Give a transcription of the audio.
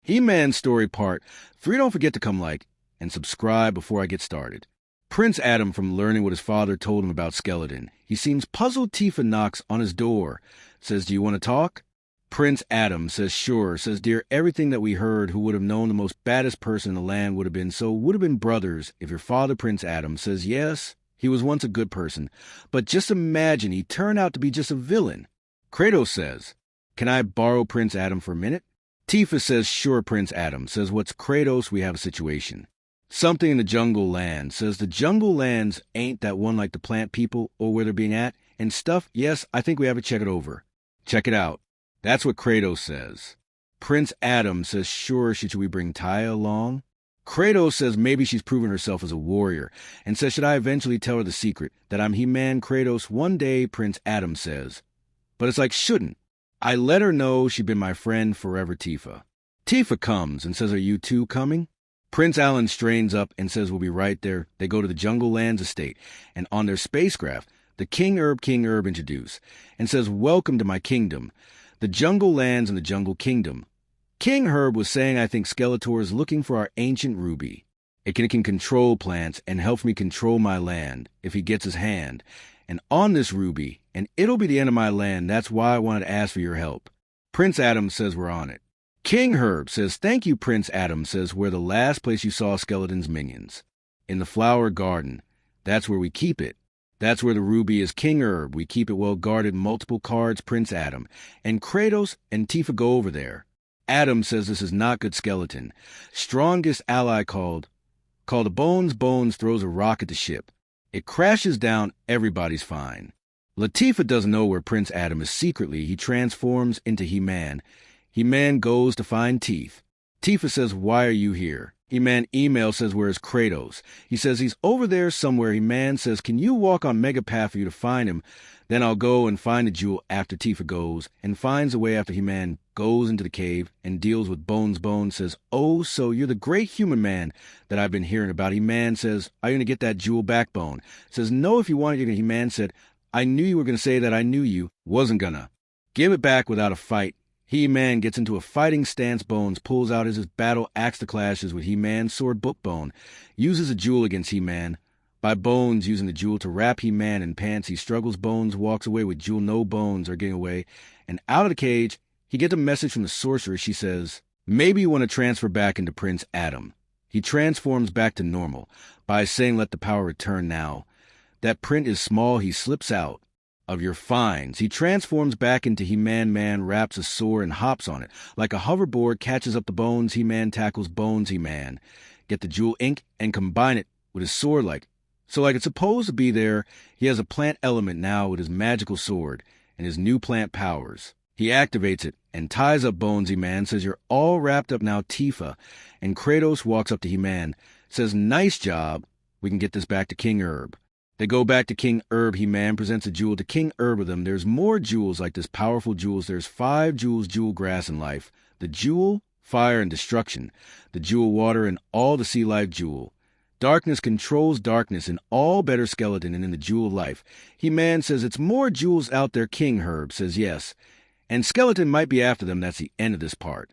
He-Man story part 3. Don't forget to come like and subscribe before I get started. Prince Adam, from learning what his father told him about Skeleton, he seems puzzled. Tifa knocks on his door, says, "Do you want to talk?" Prince Adam says, "Sure," says, "Dear, everything that we heard, who would have known the most baddest person in the land would have been brothers if your father, Prince Adam," says, "Yes, he was once a good person, but just imagine he turned out to be just a villain." Kratos says, "Can I borrow Prince Adam for a minute?" Tifa says, "Sure, Prince Adam," says, "What's Kratos? We have a situation." Something in the jungle land, says, "The jungle lands ain't that one like the plant people or where they're being at and stuff? Yes, I think we have to check it over. Check it out." That's what Kratos says. Prince Adam says, "Sure, should we bring Taya along?" Kratos says maybe she's proven herself as a warrior and says, "Should I eventually tell her the secret that I'm He-Man Kratos one day?" Prince Adam says, "But it's like, shouldn't I let her know she'd been my friend forever, Tifa?" Tifa comes and says, "Are you two coming?" Prince Alan strains up and says, "We'll be right there." They go to the Jungle Lands estate, and on their spacecraft, the King Herb introduce and says, "Welcome to my kingdom, the Jungle Lands and the Jungle Kingdom." King Herb was saying, "I think Skeletor is looking for our ancient ruby. It can control plants and help me control my land if he gets his hand. And on this ruby, and it'll be the end of my land. That's why I wanted to ask for your help." Prince Adam says, "We're on it." King Herb says, "Thank you, Prince Adam," says, "We're the last place you saw Skeleton's minions. In the flower garden. That's where we keep it. That's where the ruby is, King Herb. We keep it well guarded, multiple cards, Prince Adam. And Kratos and Tifa go over there." Adam says, "This is not good, Skeleton. Strongest ally called a Bones throws a rock at the ship. It crashes down, everybody's fine." Latifah doesn't know where Prince Adam is. Secretly, he transforms into He-Man. He-Man goes to find Teeth. Tifa says, "Why are you here?" He-Man email says, "Where's Kratos?" He says he's over there somewhere. He-Man says, "Can you walk on Megapath for you to find him? Then I'll go and find the jewel." After Tifa goes and finds a way after He-Man goes into the cave and deals with Bones. Bones says, "Oh, so you're the great human man that I've been hearing about." He-Man says, "Are you going to get that jewel backbone?" Says, "No, if you want it." He-Man said, "I knew you were going to say that I knew you. Wasn't gonna give it back without a fight." He-Man gets into a fighting stance. Bones pulls out his battle axe to clashes with He-Man's sword. Bookbone uses a jewel against He-Man. By Bones using the jewel to wrap He-Man in pants, he struggles. Bones walks away with jewel. No Bones are getting away. And out of the cage, he gets a message from the sorceress. She says, "Maybe you want to transfer back into Prince Adam." He transforms back to normal by saying, "Let the power return now." That print is small. He slips out of your finds. He transforms back into He-Man. Man wraps a sword and hops on it. Like a hoverboard, catches up the Bones. He-Man tackles Bones. He-Man get the jewel ink and combine it with his sword like it's supposed to be there. He has a plant element now with his magical sword and his new plant powers. He activates it and ties up Bones. He-Man says, "You're all wrapped up now, Tifa." And Kratos walks up to He-Man, says, "Nice job. We can get this back to King Herb." They go back to King Herb. He-Man presents a jewel to King Herb of them. There's more jewels like this, powerful jewels. There's 5 jewels: jewel grass and life, the jewel fire and destruction, the jewel water and all the sea life jewel. Darkness controls darkness and all better Skeleton and in the jewel life. He-Man says, "It's more jewels out there." King Herb says, "Yes. And Skeleton might be after them." That's the end of this part.